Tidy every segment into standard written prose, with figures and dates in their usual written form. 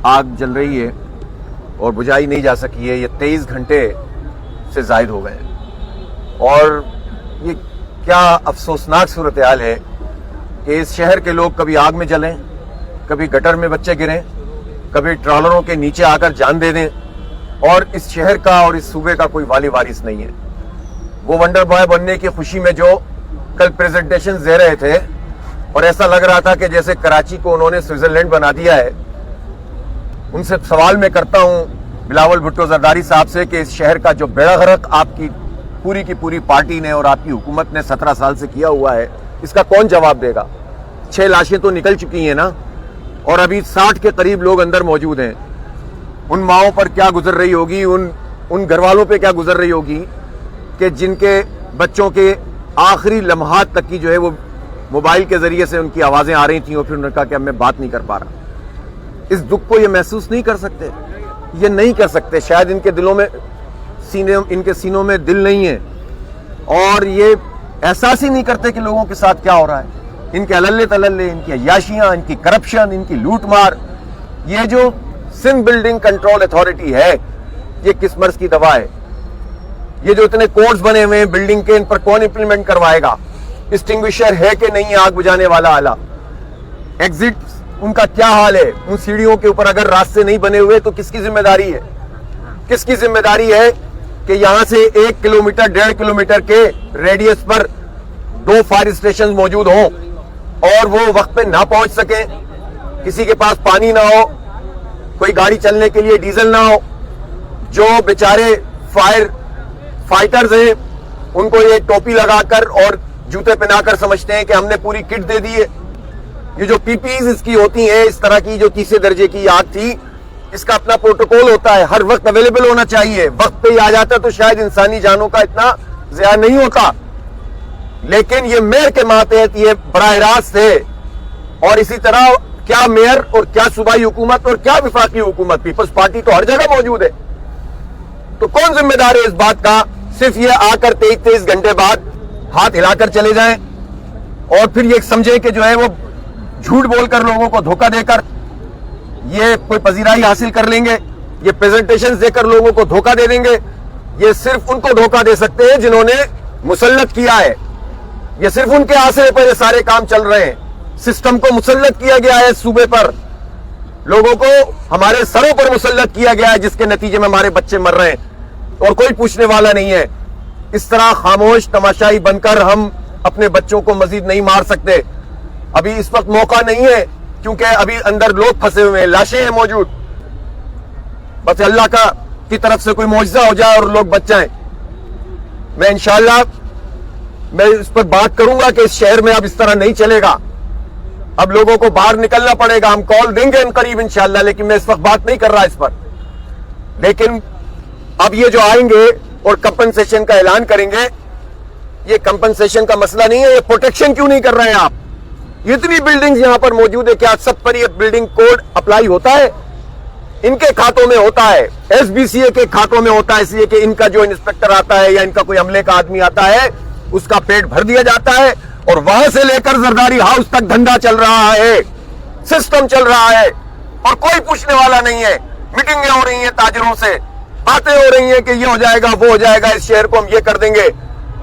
आग जल रही है और बुझाई नहीं जा सकी है। ये 23 घंटे से ज़ायद हो गए हैं और ये क्या अफसोसनाक सूरत हाल है कि इस शहर के लोग कभी आग में जलें, कभी गटर में बच्चे गिरें, कभी ट्रॉलरों के नीचे आकर जान दे दें, और इस शहर का और इस सूबे का कोई वाली वारिस नहीं है। वो वंडर बॉय बनने की खुशी में जो कल प्रेजेंटेशन दे रहे थे और ऐसा लग रहा था कि जैसे कराची को उन्होंने स्विट्जरलैंड बना दिया है, उनसे सवाल मैं करता हूं बिलावल भुट्टो जरदारी साहब से कि इस शहर का जो बेड़ा गर्क आपकी पूरी की पूरी पार्टी ने और आपकी हुकूमत ने 17 साल से किया हुआ है, इसका कौन जवाब देगा? 6 लाशें तो निकल चुकी हैं ना, और अभी 60 के करीब लोग अंदर मौजूद हैं। उन माओं पर क्या गुजर रही होगी, उन घर वालों पे क्या गुजर रही होगी कि जिनके बच्चों के आखिरी लम्हात तक की जो है वो मोबाइल के जरिए से उनकी आवाजें आ रही थी और फिर उन्होंने कहा कि अब मैं बात नहीं कर पा रहा। इस दुख को ये महसूस नहीं कर सकते, ये नहीं कर सकते। शायद इनके दिलों में इनके सीनों में दिल नहीं है और ये एहसास ही नहीं करते कि लोगों के साथ क्या हो रहा है। इनके अलल्ले तलल्ले, इनकी अय्याशियां, इनकी करप्शन, इनकी लूटमार, ये जो सिंध बिल्डिंग कंट्रोल अथॉरिटी है, ये किस मर्ज की दवा है? ये जो इतने कोड्स बने हुए हैं बिल्डिंग के, इन पर कौन इंप्लीमेंट करवाएगा? एक्सटिंग्विशर है कि नहीं आग बुझाने वाला आला? एग्जिट उनका क्या हाल है? उन सीढ़ियों के ऊपर अगर रास्ते नहीं बने हुए तो किसकी जिम्मेदारी है? किसकी जिम्मेदारी है कि यहां से 1 किलोमीटर 1.5 किलोमीटर के रेडियस पर 2 फायर स्टेशन मौजूद हों और वो वक्त पे ना पहुंच सके, किसी के पास पानी ना हो, कोई गाड़ी चलने के लिए डीजल ना हो, जो बेचारे फाइटर्स हैं उनको ये टोपी लगाकर और जूते पहनाकर समझते हैं कि हमने पूरी किट दे दी है। ये जो पीपीईज इसकी होती हैं, इस तरह की जो तीसरे दर्जे की आग थी, इसका अपना प्रोटोकॉल होता है, हर वक्त अवेलेबल होना चाहिए। वक्त पे ही आ जाता तो शायद इंसानी जानों का इतना ज़िया नहीं होता, लेकिन ये मेयर के मातहत ये बराह रास्त है। और इसी तरह क्या मेयर और क्या सूबाई हुकूमत और क्या विफाकी हुकूमत, पीपल्स पार्टी तो हर जगह मौजूद है। तो कौन जिम्मेदार है इस बात का? सिर्फ ये आकर 23 घंटे बाद हाथ हिलाकर चले जाएं और फिर ये समझे कि जो है वो झूठ बोलकर लोगों को धोखा देकर ये कोई पजीराई हासिल कर लेंगे, ये प्रेजेंटेशन देकर लोगों को धोखा दे देंगे। ये सिर्फ उनको धोखा दे सकते हैं जिन्होंने मुसल्लत किया है। ये सिर्फ उनके आसरे पर ये सारे काम चल रहे हैं। सिस्टम को मुसल्लत किया गया है, सूबे पर लोगों को हमारे सरों पर मुसल्लत किया गया है, जिसके नतीजे में हमारे बच्चे मर रहे हैं और कोई पूछने वाला नहीं है। इस तरह खामोश तमाशाई बनकर हम अपने बच्चों को मजीद नहीं मार सकते। अभी इस वक्त मौका नहीं है क्योंकि अभी अंदर लोग फंसे हुए हैं, लाशें हैं मौजूद। बस अल्लाह की तरफ से कोई मौजज़ा हो जाए और लोग बच जाएं। मैं इंशाअल्लाह इस पर बात करूंगा कि इस शहर में अब इस तरह नहीं चलेगा। अब लोगों को बाहर निकलना पड़ेगा। हम कॉल देंगे इन करीब इंशाअल्लाह, लेकिन मैं इस वक्त बात नहीं कर रहा इस पर। लेकिन अब ये जो आएंगे और कंपनसेशन का ऐलान करेंगे, ये कंपनसेशन का मसला नहीं है। ये प्रोटेक्शन क्यों नहीं कर रहे हैं आप? इतनी बिल्डिंग्स यहां पर मौजूद है, क्या सब पर ये बिल्डिंग कोड अप्लाई होता है? इनके खातों में होता है, एसबीसीए के खातों में होता है, इसलिए कि इनका जो इंस्पेक्टर आता है या इनका कोई अमले का आदमी आता है, उसका पेट भर दिया जाता है और वहां से लेकर जरदारी हाउस तक धंधा चल रहा है, सिस्टम चल रहा है और कोई पूछने वाला नहीं है। मीटिंगें हो रही हैं ताजरों से, बातें हो रही हैं कि ये हो जाएगा, वो हो जाएगा, इस शहर को हम ये कर देंगे।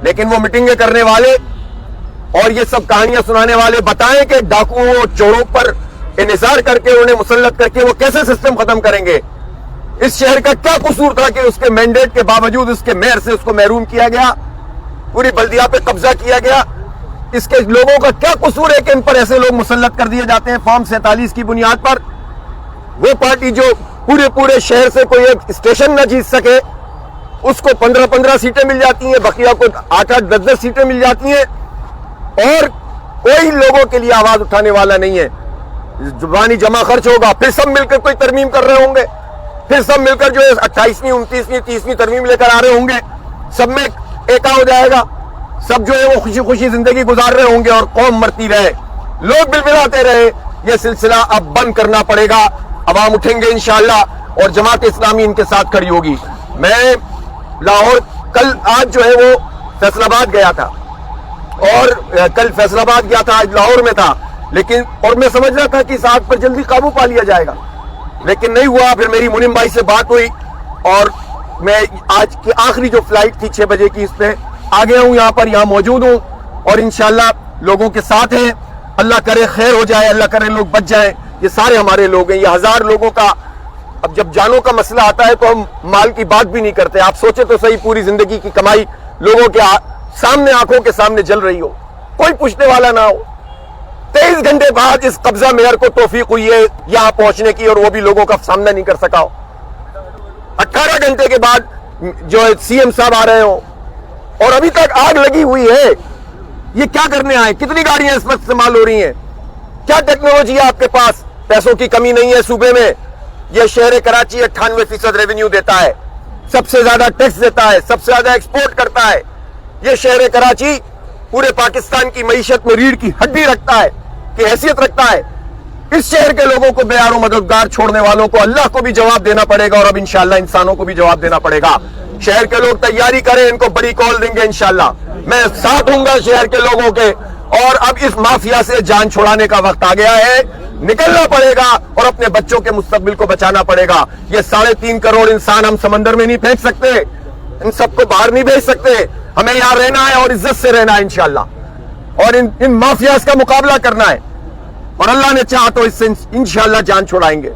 लेकिन वो मीटिंगें करने वाले और ये सब कहानियां सुनाने वाले बताएं कि डाकुओं चोरों पर इन्हिसार करके उन्हें मुसल्लत करके वो कैसे सिस्टम खत्म करेंगे? इस शहर का क्या कसूर था कि उसके मैंडेट के बावजूद उसके मेयर से उसको महरूम किया गया, पूरी बल्दिया पे कब्जा किया गया? इसके लोगों का क्या कसूर है कि इन पर ऐसे लोग मुसल्लत कर दिए जाते हैं फॉर्म 47 की बुनियाद पर? वो पार्टी जो पूरे शहर से कोई एक स्टेशन न जीत सके, उसको 15-15 सीटें मिल जाती हैं, बकिया को 8-8, 10-10 सीटें मिल जाती हैं और कोई लोगों के लिए आवाज उठाने वाला नहीं है। जुबानी जमा खर्च होगा, फिर सब मिलकर कोई तरमीम कर रहे होंगे, फिर सब मिलकर जो है 28वीं 29वीं 30वीं तरमीम लेकर आ रहे होंगे, सब में एका हो जाएगा, सब जो है वो खुशी खुशी जिंदगी गुजार रहे होंगे और कौम मरती रहे, लोग बिलबिलाते रहे। यह सिलसिला अब बंद करना पड़ेगा। अवाम उठेंगे इंशाअल्लाह और जमात इस्लामी इनके साथ खड़ी होगी। मैं लाहौर आज जो है वो फैसलाबाद गया था और कल फैसलाबाद गया था, आज लाहौर में था, लेकिन और मैं समझ रहा था कि इस आग पर जल्दी काबू पा लिया जाएगा, لیکن نہیں ہوا. پھر میری منیم بھائی سے بات ہوئی اور میں آج کی آخری جو فلائٹ تھی 6 بجے کی اس پہ آ گیا ہوں, یہاں موجود ہوں اور انشاءاللہ لوگوں کے ساتھ ہیں. اللہ کرے خیر ہو جائے, اللہ کرے لوگ بچ جائیں. یہ سارے ہمارے لوگ ہیں, یہ 1000 لوگوں کا. اب جب جانوں کا مسئلہ آتا ہے تو ہم مال کی بات بھی نہیں کرتے. آپ سوچے تو صحیح, پوری زندگی کی کمائی لوگوں کے سامنے, آنکھوں کے سامنے جل رہی ہو, کوئی پوچھنے والا نہ ہو. 23 گھنٹے بعد اس قبضہ میئر کو توفیق ہوئی ہے یہاں پہنچنے کی اور وہ بھی لوگوں کا سامنا نہیں کر سکا ہو. 18 گھنٹے کے بعد جو سی ایم صاحب آ رہے ہو اور ابھی تک آگ لگی ہوئی ہے. یہ کیا کرنے آئے؟ کتنی گاڑیاں اس وقت استعمال ہو رہی ہیں؟ کیا ٹیکنالوجی ہے آپ کے پاس؟ پیسوں کی کمی نہیں ہے صوبے میں. یہ شہر کراچی 98% ریونیو دیتا ہے, سب سے زیادہ ٹیکس دیتا ہے, سب سے زیادہ ایکسپورٹ کرتا ہے. یہ شہر کراچی پورے پاکستان کی معیشت میں ریڑھ کی ہڈی رکھتا ہے, کی حیثیت رکھتا ہے. اس شہر کے لوگوں کو بے یار و مددگار چھوڑنے والوں کو اللہ کو بھی جواب دینا پڑے گا اور اب انشاءاللہ انسانوں کو بھی جواب دینا پڑے گا. شہر کے لوگ تیاری کریں, ان کو بڑی کال دیں گے انشاءاللہ. میں ساتھ ہوں گا شہر کے لوگوں کے. اور اب اس مافیا سے جان چھڑانے کا وقت آ گیا ہے, نکلنا پڑے گا اور اپنے بچوں کے مستقبل کو بچانا پڑے گا. یہ 3.5 کروڑ انسان ہم سمندر میں نہیں پھینک سکتے, ان سب کو باہر نہیں بھیج سکتے. ہمیں یہاں رہنا ہے اور عزت سے رہنا ہے انشاءاللہ, اور ان مافیاز کا مقابلہ کرنا ہے. اور اللہ نے چاہا تو اس سے انشاءاللہ جان چھڑائیں گے.